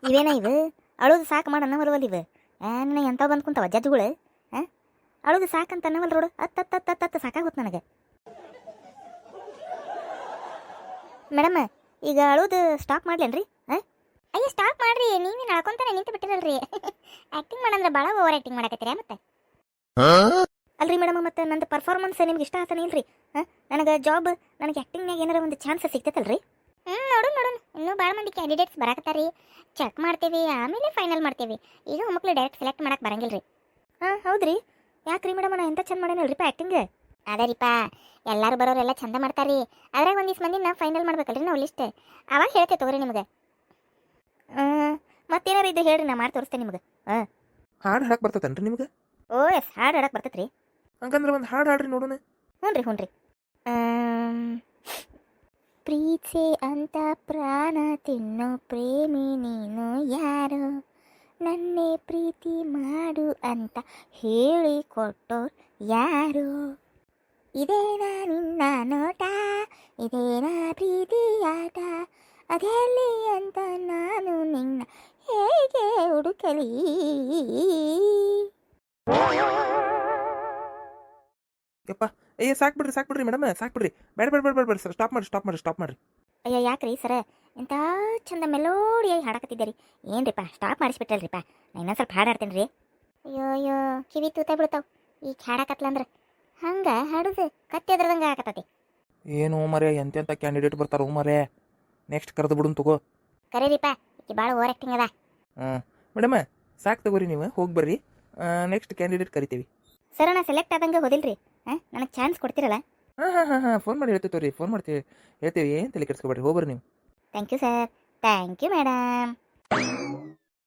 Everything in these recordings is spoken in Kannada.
ಇವೇನ ಇವು ಅಳೋದು ಸಾಕು ಮಾಡಿ ಅನ್ನವಲ್ವಲ್ಲ ಇವು ನಿನ್ನ ಎಂತ ಬಂದು ಕುಂತಾವ ಜಜ್ಗಳು ಹಾಂ ಅಳೋದು ಸಾಕಂತ ಅನ್ನವಲ್ಲ ರೋಡು ಹತ್ತು ಸಾಕಾಗುತ್ತೆ ನನಗೆ ಮೇಡಮ್ ಈಗ ಅಳೋದು ಸ್ಟಾಪ್ ಮಾಡ್ಲೇನ್ರಿ ಹಾಂ ಅಯ್ಯೋ ಸ್ಟಾಪ್ ಮಾಡ್ರಿ ನೀವೇನು ಅಳ್ಕೊಂತಾನೆ ನಿಂತು ಬಿಟ್ಟಿರಲ್ರಿ ಆ್ಯಕ್ಟಿಂಗ್ ಮಾಡಂದ್ರೆ ಭಾಳ ಓವರ್ ಆ್ಯಕ್ಟಿಂಗ್ ಮಾಡಕತ್ತೀರಾ ಮತ್ತೆ ಅಲ್ರಿ ಮೇಡಮ್ ಮತ್ತೆ ನಂದು ಪರ್ಫಾರ್ಮೆನ್ಸ್ ನಿಮ್ಗೆ ಇಷ್ಟ ಆತನೇ ಇಲ್ರಿ ಹಾಂ ನನಗೆ ಜಾಬ್ ನನಗೆ ಆ್ಯಕ್ಟಿಂಗ್ನಾಗ ಏನಾರ ಒಂದು ಚಾನ್ಸ್ ಸಿಗ್ತೈತಲ್ರಿ ನೋಡು ಇನ್ನೂ ಭಾಳ ಮಂದಿ ಕ್ಯಾಂಡಿಡೇಟ್ಸ್ ಬರಾಕತ್ತಾರಿ ಚೆಕ್ ಮಾಡ್ತೀವಿ ಆಮೇಲೆ ಫೈನಲ್ ಮಾಡ್ತೀವಿ ಈಗ ಮಕ್ಕಳು ಡೈರೆಕ್ಟ್ ಸೆಲೆಕ್ಟ್ ಮಾಡಕ್ಕೆ ಬರಂಗಿಲ್ಲ ರೀ ಹಾಂ ಹೌದ್ರಿ ಯಾಕ್ರಿ ಮೇಡಮ್ ನಾ ಎಂತ ಚಂದ ಮಾಡೇನಲ್ರಿಪ್ಪ ಆ್ಯಕ್ಟಿಂಗ್ ಅದೇ ರೀಪಾ ಎಲ್ಲರೂ ಬರೋರೆಲ್ಲ ಚಂದ ಮಾಡ್ತಾರ್ರಿ ಅದ್ರಾಗ ಒಂದಿಷ್ಟು ಮಂದಿ ನಾ ಫೈನಲ್ ಮಾಡ್ಬೇಕಲ್ರಿ ನಾವು ಲಿಸ್ಟ್ ಅವಾಗ ಹೇಳ್ತೇವೆ ತಗೋರಿ ನಿಮಗೆ ಮತ್ತೇನಾರು ಇದು ಹೇಳ್ರಿ ನಾ ಮಾಡಿ ತೋರಿಸ್ತೇನೆ ನಿಮ್ಗೆ ಹಾಡು ಹಾಡಕ್ಕೆ ಬರ್ತತನ್ರಿ ನಿಮ್ಗೆ? ಓ ಎಸ್ ಹಾಡು ಹಾಡಕ್ಕೆ ಬರ್ತೈತೆ ರೀ ಹಂಗಂದ್ರೆ ಒಂದು ಹಾಡು ಹಾಡ್ರಿ ನೋಡೋಣ. ಹ್ಞೂ ರೀ ಪ್ರೀತಿ ಅಂತ ಪ್ರಾಣ ತಿನ್ನೋ ಪ್ರೇಮಿ ನೀನು ಯಾರು ನನ್ನೇ ಪ್ರೀತಿ ಮಾಡು ಅಂತ ಹೇಳಿ ಕೊಟ್ಟೋರು ಯಾರು ಇದೇನಾ ನಿನ್ನ ನೋಟ ಇದೇನಾ ಪ್ರೀತಿ ಆಟ ಅದೆಲ್ಲಿ ಅಂತ ನಾನು ನಿನ್ನ ಹೇಗೆ ಹುಡುಕಲಿ ಯಪ್ಪ ಅಯ್ಯ ಸಾಕ್ಬಿಡ್ರಿ ಮೇಡಮ್ ಸಾಕ್ಬಿಡ್ರಿ ಬೇಡ ಸರ್ ಸ್ಟಾಪ್ ಮಾಡ್ರಿ. ಅಯ್ಯೋ ಯಾಕ್ರಿ ಸರ ಎಂಥ ಚಂದ ಮೆಲೋಡಿಯಾಗಿ ಹಾಡಕತ್ತಿದ್ದೀರಿ ಏನ್ರಿಪ್ಪ ಸ್ಟಾಪ್ ಮಾಡಿಸ್ಬಿಟ್ಟಲ್ರಿಪ್ಪ ನಾ ಇನ್ನೊಂದು ಸ್ವಲ್ಪ ಹಾಡಾಡ್ತೇನೆ ರೀ ಅಯ್ಯೋ ಕಿವಿ ತೂತ ಬಿಡ್ತಾವ ಈಗ ಹಾಡಕತ್ಲಂದ್ರೆ ಹಂಗೆ ಹಾಡುದು ಕತ್ತಿ ಅದ್ರದಂಗೆ ಹಾಕತ್ತತಿ ಏನು ಮರೆ ಎಂತೆಂಥ ಕ್ಯಾಂಡಿಡೇಟ್ ಬರ್ತಾರೋ ಮರೆ ನೆಕ್ಸ್ಟ್ ಕರೆದು ಬಿಡುನ್ ತಗೋ ಕರೀರಿಪ್ಪ ಈಕೆ ಭಾಳ ಓವರ್ ಆ್ಯಕ್ಟಿಂಗ್ ಅದ ಮೇಡಮ್ ಸಾಕು ತಗೋರಿ ನೀವು ಹೋಗಿ ಬರ್ರಿ ನೆಕ್ಸ್ಟ್ ಕ್ಯಾಂಡಿಡೇಟ್ ಕರಿತೀವಿ ಸರ ನಾ ಸೆಲೆಕ್ಟ್ ಆದಂಗೆ ಹೋದಿಲ್ರಿ ನನಗೆ ಚಾನ್ಸ್ ಕೊಡ್ತೀರಲ್ಲ ಹಾಂ ಫೋನ್ ಮಾಡಿ ಹೇಳ್ತೀವಿ ತೋರಿ ಫೋನ್ ಮಾಡ್ತೀವಿ ಹೇಳ್ತೀವಿ ಏನು ತಲೆ ಕೆಡಿಸ್ಕೊಬೇಡ್ರಿ ಹೋಗ್ಬರ್ರಿ ನೀವು. Thank you sir thank you madam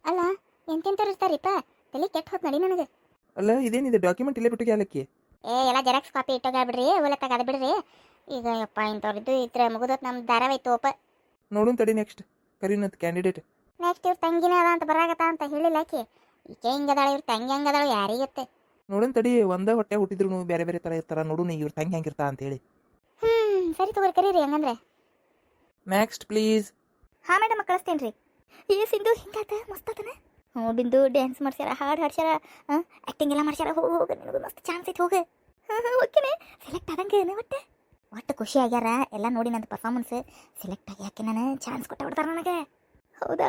ಅಲ್ಲ ಎಂತೆಂಥವ್ರು ಇರ್ತಾರಿಪ್ಪ ತಲೆ ಕೆಟ್ಟ ಹೋತ್ ನಡಿ ನನಗೆ ಅಲ್ಲ ಇದೇನಿದೆ ಡಾಕ್ಯುಮೆಂಟ್ ಇಲ್ಲೇ ಬಿಟ್ಟು ಗ್ಯಾಲಕ್ಕಿ ಎಲ್ಲ ಜೆರಾಕ್ಸ್ ಕಾಪಿ ಇಟ್ಟೋಗ್ಬಿಡ್ರಿ ಒಲೆ ತಗದ ಬಿಡ್ರಿ ಈಗ ಯಪ್ಪ ಇಂಥವ್ರದ್ದು ಇದ್ರೆ ಮುಗಿದೋತ್ ನಮ್ಮ ಧಾರಾವಾಹಿತು ಓಪ ನೋಡೋಣ ತಡಿ ನೆಕ್ಸ್ಟ್ ಕರೀನಂತ ಕ್ಯಾಂಡಿಡೇಟ್ ನೆಕ್ಸ್ಟ್ ಇವ್ರ ತಂಗಿನ ಅದ ಅಂತ ಬರಾಕತ್ತ ಅಂತ ಹೇಳಿಲ್ಲ ಆಕೆ ಈಕೆ ಹಿಂಗದಾಳ ಇವ್ರ ತಂಗಿ ಹಂಗದಾಳು ಯಾರಿಗತ್ತೆ ನೋಡೋಣ ತಡಿ ಒಂದೇ ಹೊಟ್ಟೆ ಹುಟ್ಟಿದ್ರು ಬೇರೆ ಬೇರೆ ಥರ ಇರ್ತಾರ ನೋಡೋಣ ಇವ್ರ ತಂಗಿ ಹೆಂಗಿರ್ತಾ ಅಂತ ಹೇಳಿ ಸರಿ ತಗೋರಿ ಕರೀರಿ ಹಂಗಂದ್ರೆ ನೆಕ್ಸ್ಟ್ ಪ್ಲೀಸ್ ಹಾಂ ಮೇಡಮ್ ಕಳಿಸ್ತೇನೆ ರೀ ಏ ಸಿಂಧು ಹಿಂಗಾತ ಮಸ್ತಾತನ ಹ್ಞೂ ಬಿಂದು ಡ್ಯಾನ್ಸ್ ಮಾಡ್ಸ್ಯಾರ ಹಾಡು ಹಾಡ್ಸ್ಯಾರ ಆ್ಯಕ್ಟಿಂಗ್ ಎಲ್ಲ ಮಾಡ್ಸ್ಯಾರ ಹೋಗ ನಿನಗೂ ಮಸ್ತ್ ಚಾನ್ಸ್ ಐತೆ ಹೋಗ ಓಕೆನೆ ಸೆಲೆಕ್ಟ್ ಆದಂಗೆ ಒಟ್ಟು ಖುಷಿ ಆಗ್ಯಾರ ಎಲ್ಲ ನೋಡಿ ನಂದು ಪರ್ಫಾರ್ಮೆನ್ಸ್ ಸೆಲೆಕ್ಟ್ ಆಗಿ ಯಾಕೆ ನಾನು ಚಾನ್ಸ್ ಕೊಟ್ಟ ಬಿಡ್ತಾರೆ ನನಗೆ ಹೌದಾ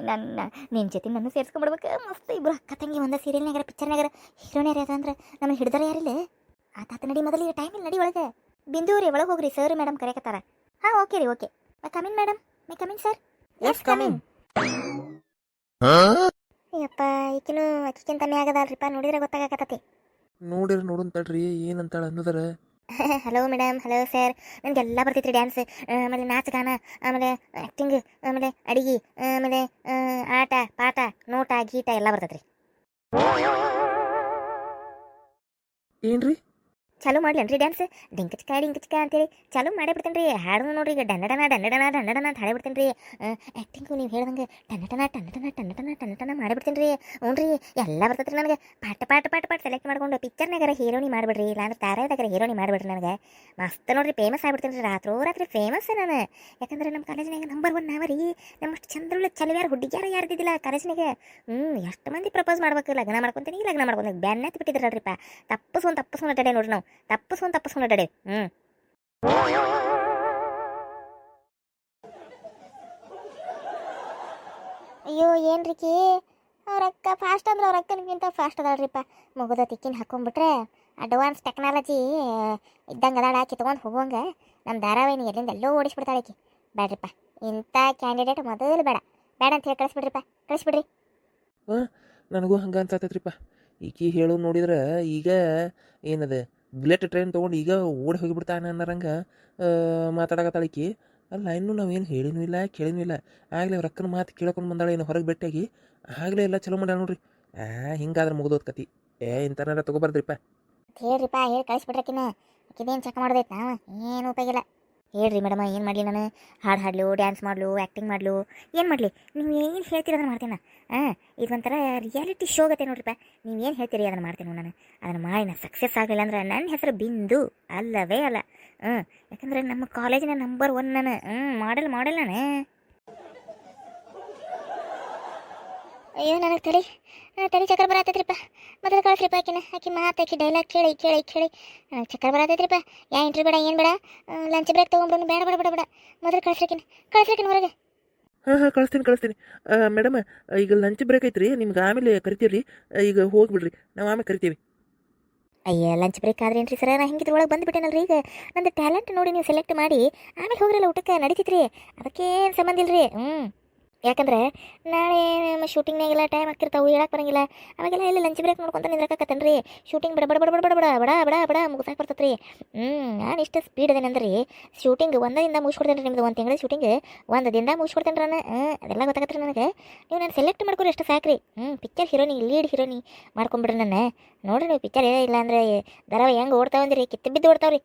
ನನ್ನ ನಿನ್ನ ಜೊತೆ ನನ್ನ ಸೇರಿಸ್ಕೊಂಡ್ಬಿಡ್ಬೇಕು ಮಸ್ತ್ ಇಬ್ಬರು ಅಕ್ಕ ತಂಗಿ ಒಂದ ಸೀರಿಯಲ್ನಾಗಾರ ಪಿಕ್ಚರ್ನಾಗಾರ ಹೀರೋನೇ ಯಾರು ಅಂದ್ರೆ ನಮಗೆ ಹಿಡ್ದಾರ ಯಾರಿಲ್ಲ ಆತಾತ ನಡಿ ಮೊದಲು ಈಗ ಟೈಮಿಲ್ಲ ನಡಿ ಒಳಗೆ ಬಿಂದು ರೀ ಒಳಗೆ ಹೋಗ್ರಿ ಸರ್ ಮೇಡಮ್ ಕರೆಯಕತ್ತಾರ ಹಾಂ ಓಕೆ ರೀ ಓಕೆ ಕಮಿನ್ ಮೇಡಮ್ ಮೈ ಕಮಿನ್ ಸರ್ ಎಸ್ ಕಮಿನ್ ಯಪ್ಪ ಈಕಿನೂ ಅಕ್ಕಿಂತ ಮ್ಯಾಗದಲ್ರಿಪ್ಪ ನೋಡಿದ್ರೆ ಗೊತ್ತಾಗಕತ್ತತಿ ನೋಡೋಣ ತಡ್ರಿ ಏನಂತಾಳ ಅನ್ನೋದರ ಹಲೋ ಮೇಡಮ್ ಹಲೋ ಸರ್ ನನಗೆಲ್ಲ ಬರ್ತೈತ್ರಿ ಡ್ಯಾನ್ಸ್ ಆಮೇಲೆ ನಾಚ ಗಾನ ಆಮೇಲೆ ಆ್ಯಕ್ಟಿಂಗ್ ಆಮೇಲೆ ಅಡಿಗೆ ಆಮೇಲೆ ಆಟ ಪಾಠ ನೋಟ ಗೀಟ ಎಲ್ಲ ಬರ್ತೈತ್ರಿ ಏನ್ರಿ ಚಾಲು ಮಾಡ್ಲೇನ್ರಿ ಡ್ಯಾನ್ಸ್ ಡಿಂಕಚ್ಕ ಅಂತೇಳಿ ಚಾಲು ಮಾಡೇ ಬಿಡ್ತೇನೆ ರೀ ಹಾಡು ನೋಡ್ರಿ ಈಗ ಡನ್ನಡನ ಅಂತ ಹಾಡೇ ಬಿಡ್ತೇನೆ ರೀ ಆ್ಯಕ್ಟಿಂಗು ನೀವು ಹೇಳ್ದಂಗೆ ಟನ್ನಟನ ಮಾಡಿಬಿಡ್ತೇನೆ ರೀ ಹ್ಞೂ ರೀ ಎಲ್ಲ ಬರ್ತೈತ್ರಿ ನನಗೆ ಪಾಠ ಸೆಲೆಕ್ಟ್ ಮಾಡ್ಕೊಂಡು ಪಿಕ್ಚರ್ನಾಗಾರ ಹೀರೋನಿ ಮಾಡಿಬಿಡ್ರಿ ಇಲ್ಲಾಂದ್ರೆ ತಾರಾಯದಾಗಾರ ಹೀರೋನಿ ಮಾಡಿಬಿಡ್ರಿ ನನಗೆ ಮಸ್ತ್ ನೋಡ್ರಿ ಫೇಮಸ್ ಆಗ್ಬಿಡ್ತೇನೆ ರೀ ರಾತ್ರಿ ಫೇಮಸ್ ನಾನು ಯಾಕಂದ್ರೆ ನಮ್ಮ ಕಾಲೇಜಿನಾಗ ನಂಬರ್ 1 ನಾವ ರೀ ನಮ್ಮಷ್ಟು ಚಂದ್ರುಳ್ಳ ಚಲವ್ಯಾರ ಹುಡುಗಿಯಾರ ಯಾರ್ದಿದ್ದಿಲ್ಲ ಕಾಲೇಜಿನಾಗ ಎಷ್ಟು ಮಂದಿ ಪ್ರಪೋಸ್ ಮಾಡ್ಬೇಕು ಲಗ್ನ ಮಾಡ್ಕೊತೀನಿ ಬ್ಯಾನ್ ಬಿಟ್ಟಿದ್ರಲ್ರಿಪ್ಪ ತಪ್ಪಿಸ್ಕೊಂಡು ಅಡ್ಡಾಡೆ ನೋಡ್ರಿ ನಾವು ತಪ್ಪಿಸ್ಕೊಂಡು ಅಡ್ಡಾಡೆ ಅಯ್ಯೋ ಏನ್ರಿಕಿ ಅವ್ರ ಅಕ್ಕ ಫಾಸ್ಟ್ ಅಂದ್ರೆ ಅವ್ರ ಅಕ್ಕನಿಗಿಂತ ಫಾಸ್ಟ್ ಅದಾಳ್ರಿಪ್ಪ ಮುಗಿದ ತಿಕ್ಕಿನ ಹಾಕೊಂಡ್ಬಿಟ್ರೆ ಅಡ್ವಾನ್ಸ್ ಟೆಕ್ನಾಲಜಿ ಇದ್ದಂಗೆ ಅದಾಳ ಆಕಿ ತೊಗೊಂಡು ಹೋಗುವಂಗೆ ನಮ್ಮ ಧಾರಾವಾಹಿನಿ ಎಲ್ಲಿಂದ ಎಲ್ಲೋ ಓಡಿಸ್ಬಿಡ್ತಾಳೆ ಆಕಿ ಬೇಡ್ರಿಪ್ಪ ಇಂಥ ಕ್ಯಾಂಡಿಡೇಟ್ ಮೊದಲು ಬೇಡ ಅಂತ ಹೇಳಿ ಕಳಿಸ್ಬಿಡ್ರಿ ನನಗೂ ಹಂಗೆ ಅನ್ಸತ್ತೈತ್ರಿಪ್ಪ ಈಕಿ ಹೇಳೋದು ನೋಡಿದ್ರೆ ಈಗ ಏನದ ಬುಲೆಟ್ ಟ್ರೈನ್ ತೊಗೊಂಡು ಈಗ ಓಡಿ ಹೋಗಿಬಿಡ್ತಾನೆ ಅನ್ನರಂಗೆ ಮಾತಾಡಕತ್ತಾಳ ಈಕಿ ಅಲ್ಲ ಇನ್ನೂ ನಾವೇನು ಹೇಳಿನೂ ಇಲ್ಲ ಕೇಳಿನೂ ಇಲ್ಲ ಆಗಲೇ ಅವ್ರ ಅಕ್ಕನ ಮಾತು ಕೇಳ್ಕೊಂಡು ಬಂದಾಳೆ ಏನು ಹೊರಗೆ ಭೇಟಿಯಾಗಿ ಆಗಲೇ ಎಲ್ಲ ಚಲೋ ಮಾಡ್ಯಾಳ ನೋಡ್ರಿ ಹಿಂಗಾದ್ರೆ ಮುಗಿದೋದ್ ಕತಿ ಇಂಥನಾರ ತೊಗೊಬಾರ್ದ್ರಿಪ್ಪ ಹೇಳ್ರಿಪ್ಪ ಹೇಳಿ ಕಳಿಸ್ಬಿಡ್ರಕಿನ ಆಕಿದೇನು ಚೆಕ್ ಮಾಡೋದೈತೆ ನಾವು ಏನು ಉಪಯೋಗಿಲ್ಲ ಹೇಳ್ರಿ ಮೇಡಮ್ ಏನು ಮಾಡಲಿ ನಾನು ಹಾಡು ಹಾಡ್ಲು ಡ್ಯಾನ್ಸ್ ಮಾಡಲು ಆ್ಯಕ್ಟಿಂಗ್ ಮಾಡಲು ಏನು ಮಾಡಲಿ ನೀವು ಏನು ಹೇಳ್ತೀರಿ ಅದನ್ನು ಮಾಡ್ತೀನಿ ಇದು ಒಂಥರ ರಿಯಾಲಿಟಿ ಶೋ ಗತೆ ನೋಡ್ರಿಪ್ಪ ನೀವು ಏನು ಹೇಳ್ತೀರಿ ಅದನ್ನು ಮಾಡ್ತೀನಿ ನಾನು ಅದನ್ನು ಮಾಡಿ ನಾನು ಸಕ್ಸಸ್ ಆಗಲಿಲ್ಲ ಅಂದ್ರೆ ನನ್ನ ಹೆಸರು ಬಿಂದು ಅಲ್ಲವೇ ಅಲ್ಲ ಯಾಕಂದ್ರೆ ನಮ್ಮ ಕಾಲೇಜಿನ ನಂಬರ್ 1 ನಾನು ಮಾಡೆಲ್ ನಾನು ಅಯ್ಯೋ ನನಗೆ ತಡಿ ಚಕ್ರ ಬರತ್ತೈತ್ರಿಪ್ಪ. ಮೊದಲು ಕಳಿಸ್ರಿಪ್ಪ ಆಕಿ ಮಾತಾಕಿ ಡೈಲಾಗ್ ಕೇಳಿ ಕೇಳಿ ಕೇಳಿ ನನಗೆ ಚಕ್ರ ಬರತ್ತೈತ್ರಿಪ್ಪ. ಯಾ ಇಂಟ್ರಿ ಬೇಡ ಏನು ಬೇಡ, ಲಂಚ್ ಬ್ರೇಕ್ ತೊಗೊಂಡ್ರು ಬೇಡ ಬೇಡ ಬೇಡ ಬೇಡ. ಮೊದಲು ಕಳಿಸ್ರಿಕಿನ ಹೊರಗೆ. ಹಾಂ ಕಳಿಸ್ತೀನಿ ಮೇಡಮ್. ಈಗ ಲಂಚ್ ಬ್ರೇಕ್ ಐತ್ರಿ, ನಿಮ್ಗೆ ಆಮೇಲೆ ಕರಿತೀವಿ ರೀ. ಈಗ ಹೋಗಿಬಿಡ್ರಿ, ನಾವು ಆಮೇಲೆ ಕರಿತೀವಿ. ಅಯ್ಯ ಲಂಚ್ ಬ್ರೇಕ್ ಆದ್ರೇನ್ರಿ ಸರ, ನಾ ಹಿಂಗಿದ್ರ ಒಳಗೆ ಬಂದುಬಿಟ್ಟೇನಲ್ರಿ. ಈಗ ನಂದು ಟ್ಯಾಲೆಂಟ್ ನೋಡಿ ನೀವು ಸೆಲೆಕ್ಟ್ ಮಾಡಿ ಆಮೇಲೆ ಹೋಗ್ರಲ್ಲ ಊಟಕ್ಕೆ ನಡೀತಿದ್ರಿ. ಅದಕ್ಕೇನು ಸಂಬಂಧ ಇಲ್ರಿ. ಯಾಕಂದ್ರೆ ನಾಳೆ ನಮ್ಮ ಶೂಟಿಂಗ್ನಾಗೆಲ್ಲ ಟೈಮ್ ಆಗ್ತಿರ್ತಾವೆ, ಹೇಳಕ್ಕೆ ಬರಂಗಿಲ್ಲ. ಅವಾಗೆಲ್ಲ ಎಲ್ಲಿ ಲಂಚ್ ಬ್ರೇಕ್ ನೋಡ್ಕೊಂತ ನಿಂದ್ರಕತ್ತೇನ್ರಿ. ಶೂಟಿಂಗ್ ಬಡ ಬಡ ಬಡ ಬಡ ಬಡ ಬಡ ಬಡ ಬಡ ಮುಗಿಸಾಕ್ ಬರ್ತೈತ್ರಿ. ನಾನು ಇಷ್ಟು ಸ್ಪೀಡ್ ಅದೇನೆ ಅಂದ್ರೆ ಶೂಟಿಂಗ್ ಒಂದಿಂದ ಮುಗಿಸ್ಕೊಡ್ತೇನೆ ರೀ. ನಿಮ್ದು 1 ತಿಂಗಳ ಶೂಟಿಂಗ್ 1 ದಿನದಾಗ ಮುಗಿಸ್ಕೊಡ್ತೇನೆ ನಾನು. ಅದೆಲ್ಲ ಗೊತ್ತಾಗತ್ತೆ ನನಗೆ. ನೀವು ನಾನು ಸೆಲೆಕ್ಟ್ ಮಾಡ್ಕೊರಿ ಅಷ್ಟು ಸಾಕ್ರಿ. ಪಿಕ್ಚರ್ ಹೀರೋನಿ, ಲೀಡ್ ಹೀರೋನಿ ಮಾಡ್ಕೊಂಬಿಡ್ರಿ ನನ್ನ. ನೋಡ್ರಿ ನೀವು ಪಿಕ್ಚರ್ ಇಲ್ಲ ಅಂದರೆ ದರವ ಹೆಂಗೆ ಓಡ್ತಾವಂದಿರಿ, ಕಿತ್ತು ಬಿದ್ದು ಓಡ್ತಾವ್ರಿ.